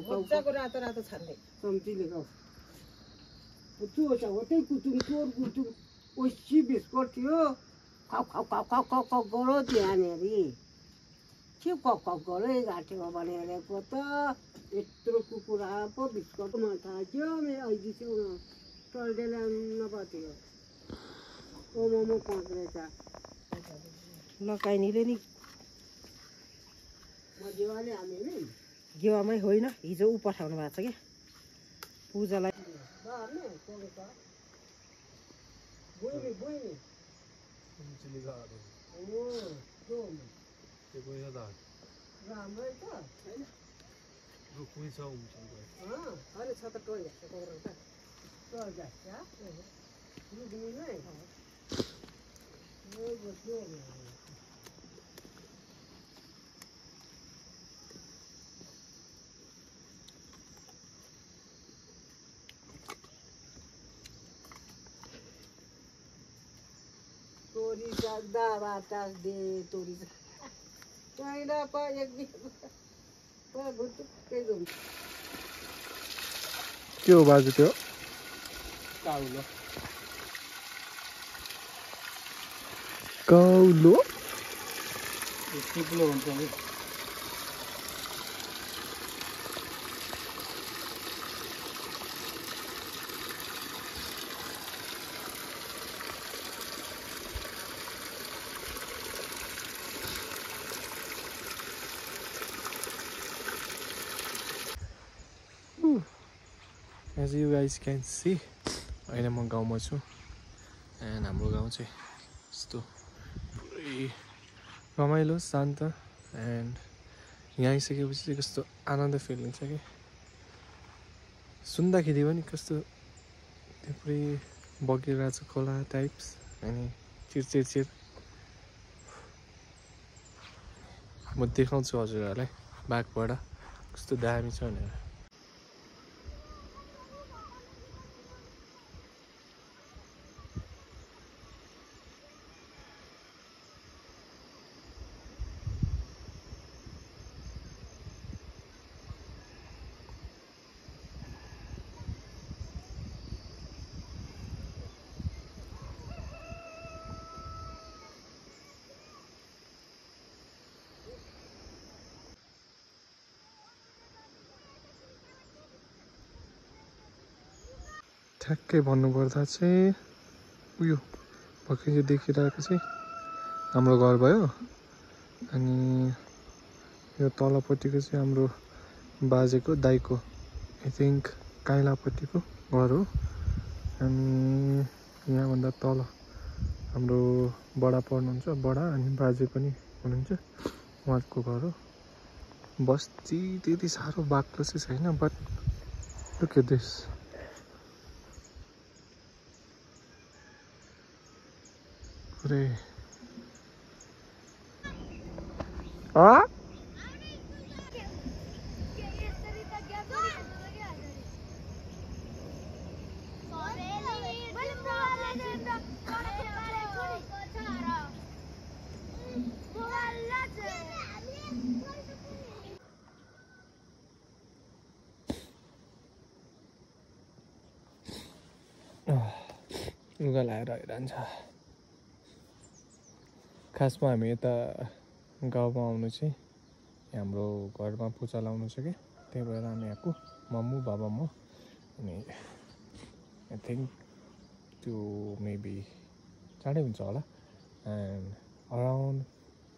मजाको रातो रातो छान्दै चम्चीले गाउ त्यो छ हो त्यही कुटुङ चोर कुटुङ ओसी बिस्कुट थियो खाउ खाउ खाउ खाउ खाउ खाउ गरो त्यहाँनेरि के कक गरै घाँटेको भनेको त यत्रो कुकुरा पो बिस्कुटमा थाक्यो मेरो अहिले चाहिँ टल्डेले नपर्थ्यो मोमो पक्रेछ लगाइनीले नि मजेवाले हामी नि गेवामै होइन हिजो ऊ पठाउनु भएको छ क्या पूजालाई राम्रै छ छैन अरे छ त टोल तोरी सक्दा बाटास दे तोरी चाहिँदा पा एक दिन भुटुक्कै घुम्छ के हो बाजु त्यो काउलो काउलो ठुलो हुन्छ नि As you guys can see, अहिले म गाउँमा छु एन्ड हाम्रो गाउँ चाहिँ यस्तो पुरै रमाइलो शान्त एन्ड यहाँ आइसकेपछि चाहिँ कस्तो आनन्द फिल हुन्छ कि सुन्दाखेरि पनि कस्तो त्यो पुरै बगिरहेको छ खोला टाइप्स अनि चिरचिर म देखाउँछु हजुरहरूलाई ब्याकबाट कस्तो दामी छ भनेर ठ्याक्कै भन्नुपर्दा चाहिँ उयो भर्खर यो देखिरहेको चाहिँ हाम्रो घर भयो अनि यो तलपट्टिको चाहिँ हाम्रो बाजेको दाइको आई थिङ्क काइलापट्टिको घर हो अनि यहाँभन्दा तल हाम्रो बडा पर्नुहुन्छ बडा अनि बाजे पनि हुनुहुन्छ उहाँको घर हो बस्ती त्यति साह्रो बाक्लो चाहिँ छैन बट लुक एट दिस पुरै लुगा लाएर आइरहन्छ खासमा हामी यता गाउँमा आउनु चाहिँ हाम्रो घरमा पूजा लाउनु छ कि त्यही भएर हामी आएको मम्मी बाबा म अनि आई थिङ्क त्यो मेबी चाँडै हुन्छ होला एन्ड अराउन्ड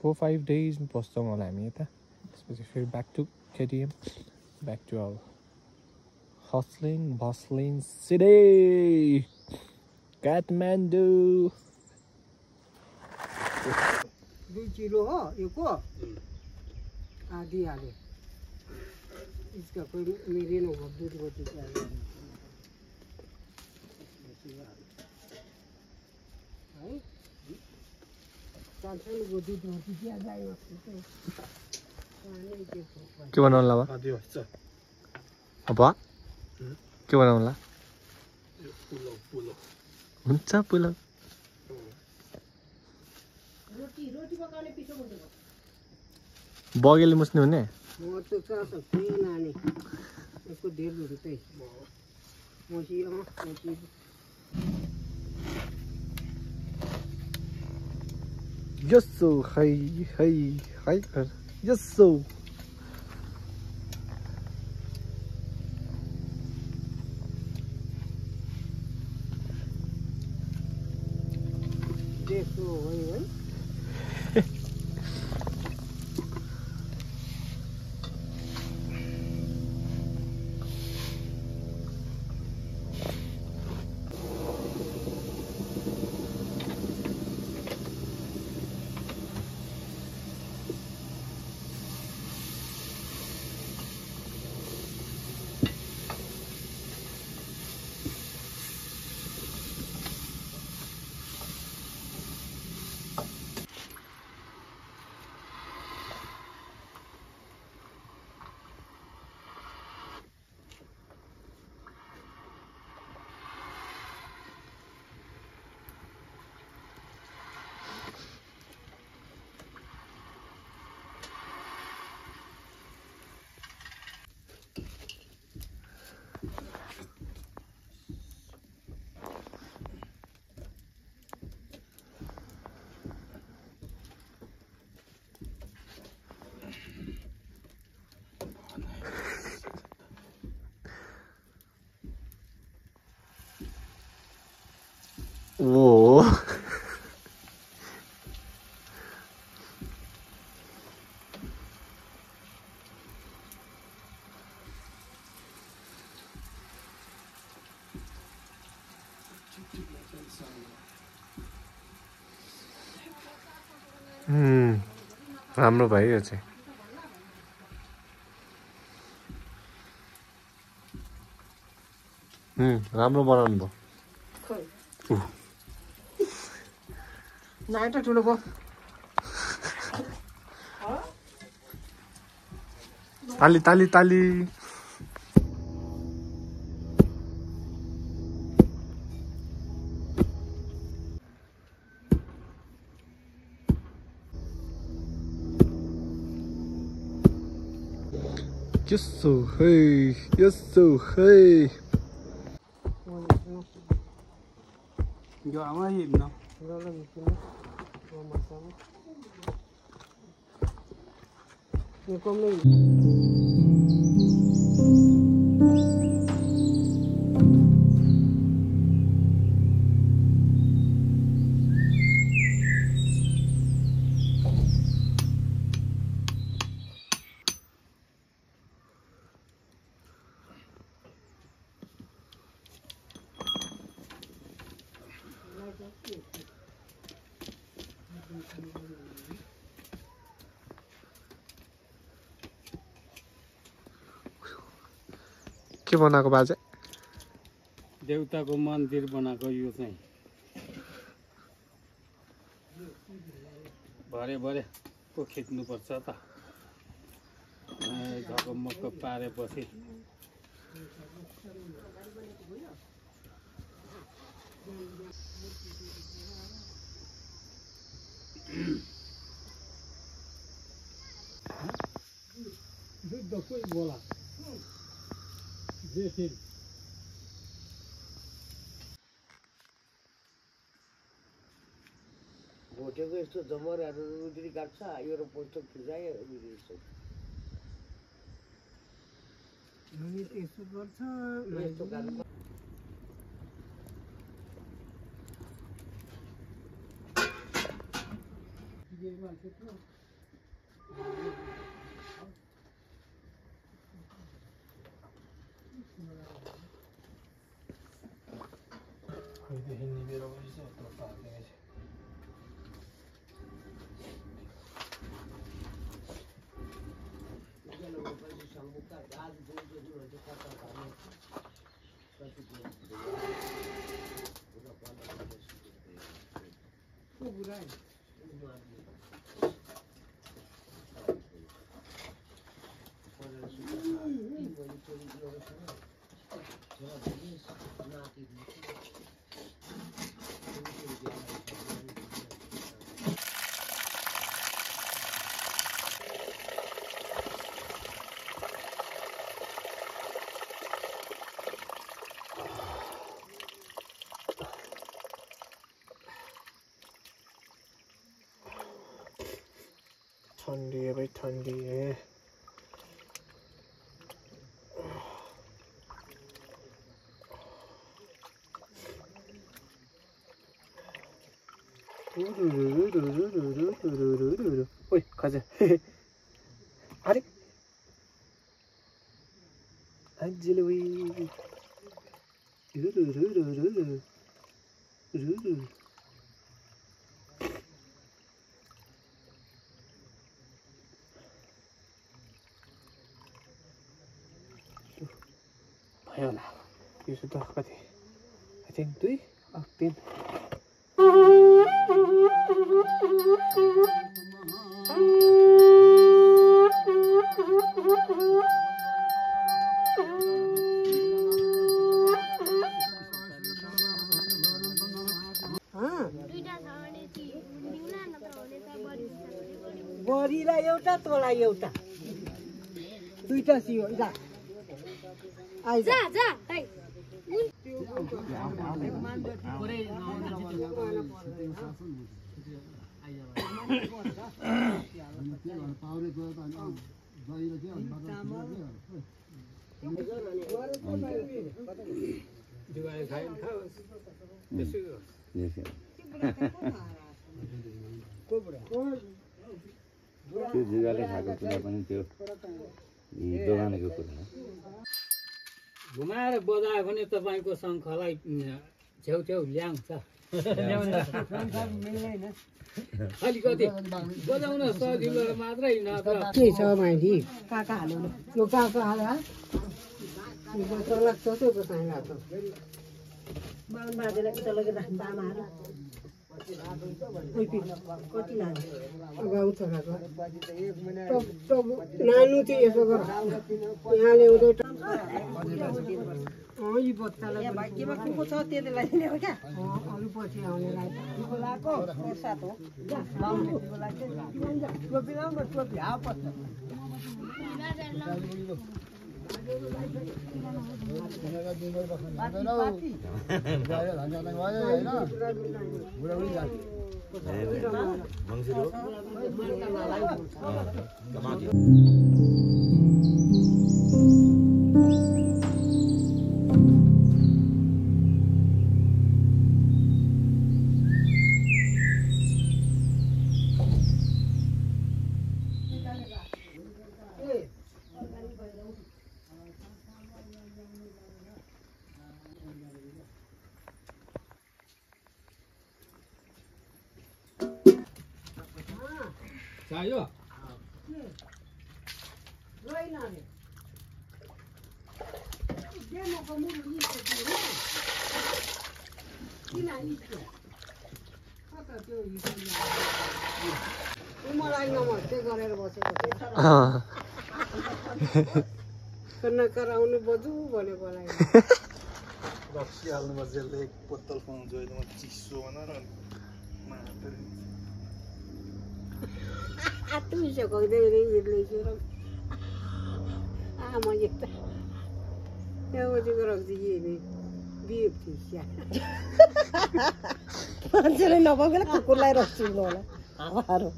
4-5 days बस्छौँ होला हामी यता त्यसपछि फेरि back to KTM back to our hustling bustling city Kathmandu 2 kilo हो यो को आधी हाले इसका कोई मेरे नो दूध होती है चांचल को दूध होती है जाए के बनाउनु लावा अब के बनाउला पुलाउ हुन्छ पुलाउ रोटी पकाउने पिठो बुझ्नु बगेले मुस्ने हुने म त कहाँ सक्छु नानी यसको ढेर हुन्छ मोसी यसो है यसो त्यसो हो है ओ राम्रो भयो यो चाहिँ राम्रो बनाउनु भयो नाइ त ठुलो भयो ताली ताली ताली यसो है जो आमा हिँड्न के बनाएको बाजे देउताको मन्दिर बनाएको यो चाहिँ भरे पो खिच्नुपर्छ त झकमक्क पारेपछि बोला भोटेको यस्तो जमराहरू रुद्री काट्छ यो र पोस्टो खिचायो यसो गर्छ यस्तो काम ठंडी है भाई, ठंडी है। ओए खजा अरे अंजलि भयो होला यो सुत्दा कति आई थिंक 2 or 3 बरीलाई एउटा तँलाई एउटा दुईटा सियो जा आइज जा जा है त्यो जुगाले खाएको कुरा पनि त्यो दोकानेको कुरा हो। घुमाएर बजायो भने तपाईँको शङ्खलाई छेउछेउ ल्याउँछ। अलिकति बजाउन सजिलो मात्रै नत्र के छ माइली काका हाल्नु त्यो काका हाल लाग्छ त्यो कहाँ लाग्छ बाल बाजेलाई उता लगेर राख्नु आमाहरू कति लाग्छ गाउँछ नानु चाहिँ यसो गर यहाँ ल्याउँदै यी बच्चालाई भाग्यमा कुको छ त्यसले लगाइदिने हो क्या अरू पछि आउनेलाई लगाएको साथ हो टोपी लाउनु टोपी हावा पर्छ चाहियो मलाई नमस्ते गरेर बसेको कराउनु बजु भने बोलाइ रक्सी हाल्नुपर्छ यसले एक बोतल पाउँछ अहिले म चिसो भनेर तुइसकेको धेरै इडली आमा एक त्यहाँपछिको रक्सी के बिफ थिस्या मान्छेले नभएकोले कुकुरलाई रक्सिलो होला हावाहरू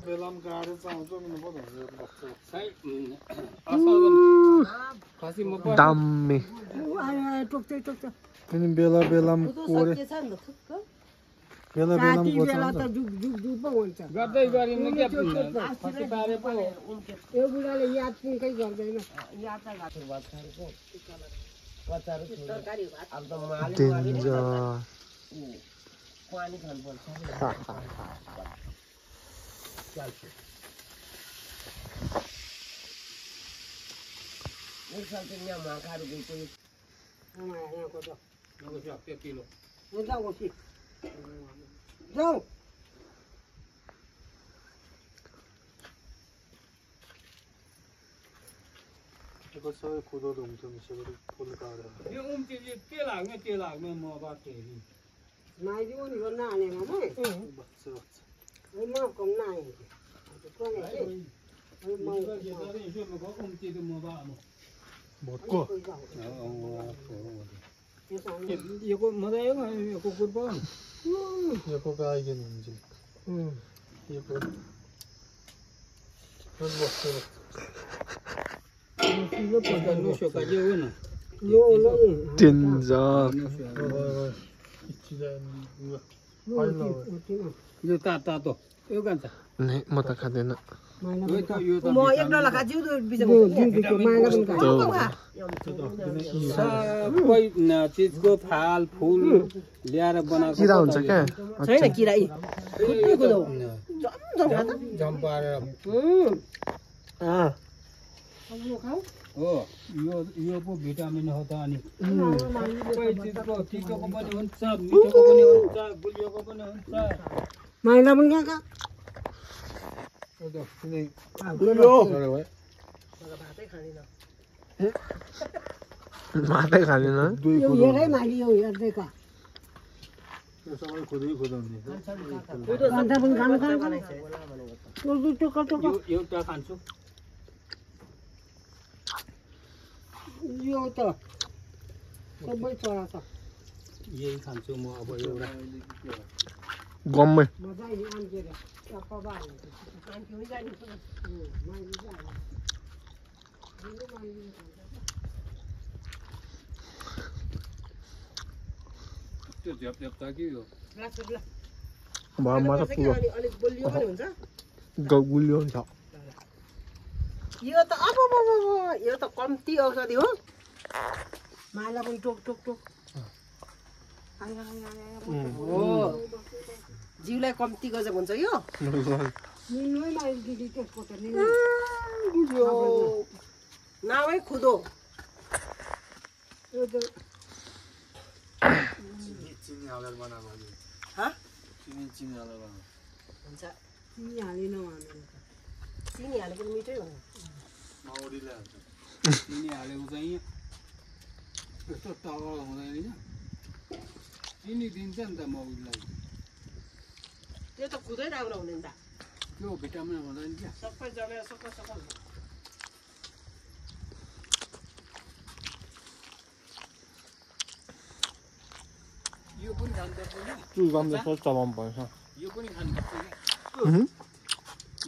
बेलाम गाडे चाउँछ नि म दामी टोक्दै टोक्छ अनि बेला बेलाम कोरे बेला बेलाम बेला त जुग जुग जुग पो हुन्छ गर्दै गरिनु के फसी पारे पो यो बुढाले याद पुङ्कै गर्दैन याद त गाथो भातको पचारो तरकारी भात अब त डेन्जर पानी खानुपर्छ एक साल चाहिँ यहाँ माखाहरू गएको यहाँको त त्यो किलो जाऊ जाऊ यो उम्ति के लाग्ने म बात हेरि नाइदियो नि गर्न आनेमा नै म कम नाइ भोटको यो मजा आयो यो कुकुर पाउनु यो को आइगन हुन्छ यो को यो तातो यो कान्छ नै म त खाँदैन म एक डल्ला खान्छु बिचमा सबै चिजको फाल फुल ल्याएर बनाएको किरा हुन्छ क्या छैन किरा जम्पाएर हो यो पो भिटामिन हो त अनि सबै चिजको तितोको पनि हुन्छ मिठोको पनि हुन्छ गुलियोको पनि हुन्छ माइला पनि कहाँ मात्रै खाँदैन यो हेरै माइली यो हेर्दै का एउटा खान्छु यो त सबै चरा छ यही खान्छु म अब एउटा गम्मै मजा नि आन्जेर सपबा आन्थे हुन्छ नि माइली जाने त्यो झ्याप छ कि यो मात्र पुरो अलिक बलियो पनि हुन्छ गुलियो हुन्छ यो त अब यो त कम्ती औषधि हो माइला पनि टोक टोक टोक हो जिउलाई कम्ती गजब हुन्छ यो निन्नै माइली दिदी त्यसको त नि नामै खुदो यो त चिनी हालेर बनाएको हुन्छ चिनी हालेन भने चिनी हालेको मिठै हुन्छ माउरीले हाल्छ चिनी हालेको चाहिँ यस्तो तगडा हुँदैन चिनी दिन्छ नि त मौरीलाई त्यो त खुदै राम्रो हुने नि त त्यो भिटामिन हुँदैन क्या सबै जग्गा सबै यो पनि खानुपर्छ क्या त्यो गम्दै सोच चलाउनु पर्छ यो पनि खानुपर्छ क्या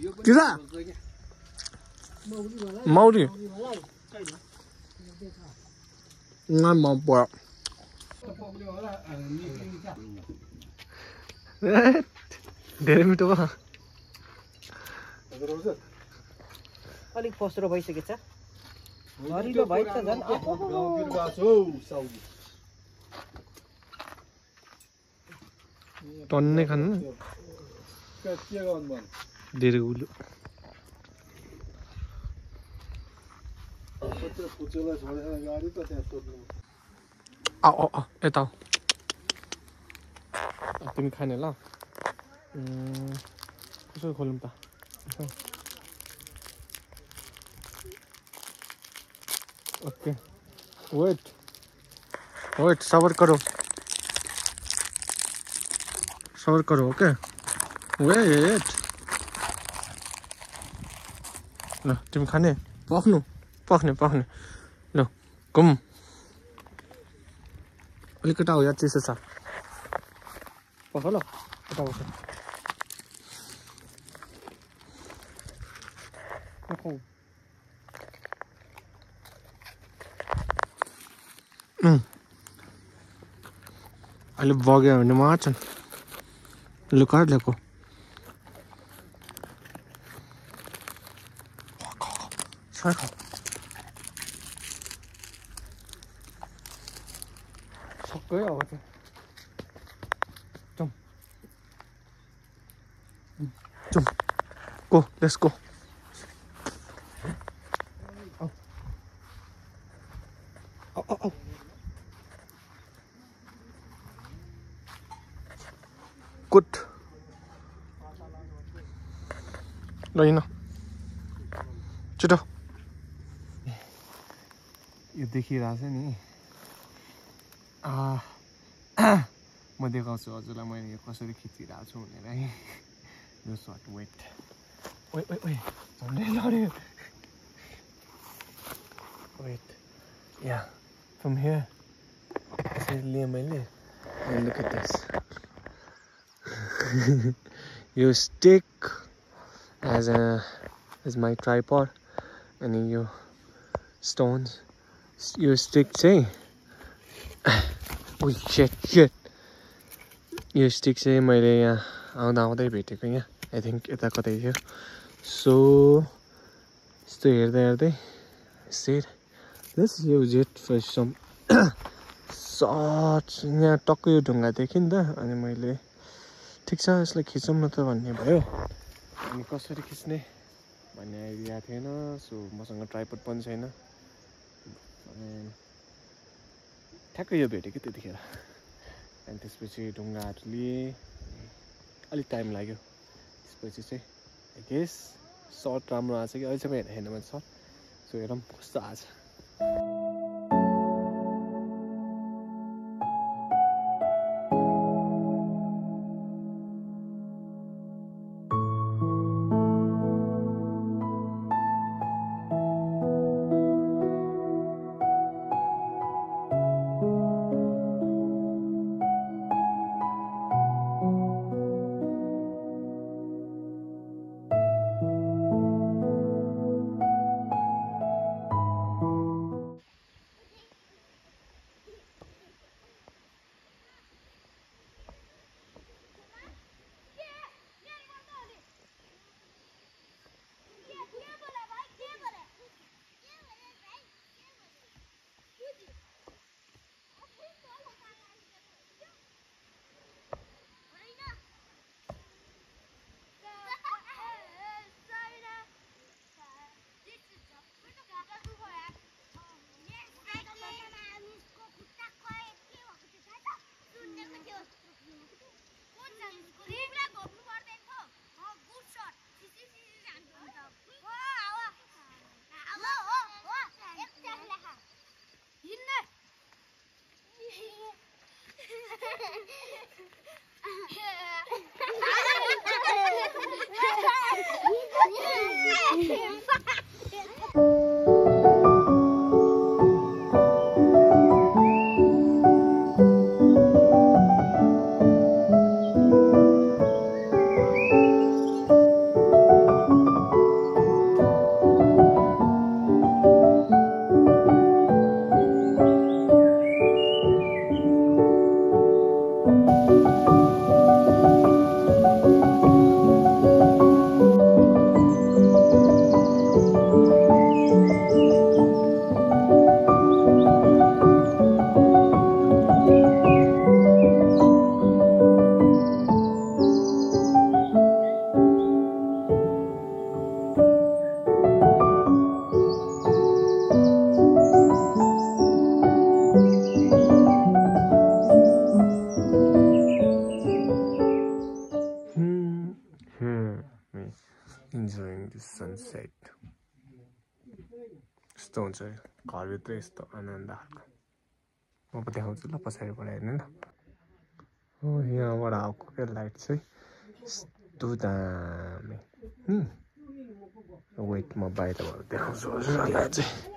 यो पनि किरा खानुपर्छ क्या माउरी मन पर्यो पक्रियो होला निक्लिन्छ धेरै मिठो भयो अलिक पस्रो भइसकेछ हरिलो भइ त झन् टन्नै खानु के गर्नु भयो धेरै गुलियो आऊ यता आऊ तिमी खाने ल कसरी खोलौँ त ओके वेट सबर करो ओके वेट ल तिमी खाने पख्ने ल घुम अलिकति आऊ यार चिसो छ पख ल यता बस अहिले बग्यो भने मार्छन् लुकाएर ल्याएको सबै अब चाहिँ जाउँ गो लेट्स गो आऊ गुड ल हिँड छिटो यो देखिरहेछ नि म देखाउँछु हजुरलाई मैले यो कसरी खिचिरहेको छु भनेर है यो सर्ट वेट ओइ ओइ ओइ झन्डै लड्यो वेट या फ्रम हियर यसरी लिएँ मैले look at this यो stick as my tripod अनि यो stones यो stick चाहिँ ओइ shit यो stick चाहिँ मैले यहाँ आउँदै भेटेको यहाँ आई थिङ्क यता कतै थियो सो यस्तो हेर्दै said let's use it for some sort यहाँ टक्कै यो ढुङ्गा देखेँ नि त अनि मैले ठिक छ यसलाई खिचौँ न त भन्ने भयो अनि कसरी खिच्ने भन्ने आइडिया थिएन सो मसँग ट्राइपड पनि छैन अनि ठ्याक्कै यो भेटेँ कि त्यतिखेर अनि त्यसपछि ढुङ्गाहरू लिएँ अलिक टाइम लाग्यो त्यसपछि चाहिँ आई गेस सर्ट राम्रो आएको छ कि अहिलेसम्म हेर्न मैले सर्ट सो हेरौँ कस्तो आएको छ enjoying this sunset. यस्तो हुन्छ घरभित्र यस्तो आनन्द म पनि देखाउँछु ल पछाडिबाट हेर्नु न हो यहाँबाट आएको क्या लाइट चाहिँ यस्तो दामी वेट म बाहिरबाट देखाउँछु हजुरहरूलाई चाहिँ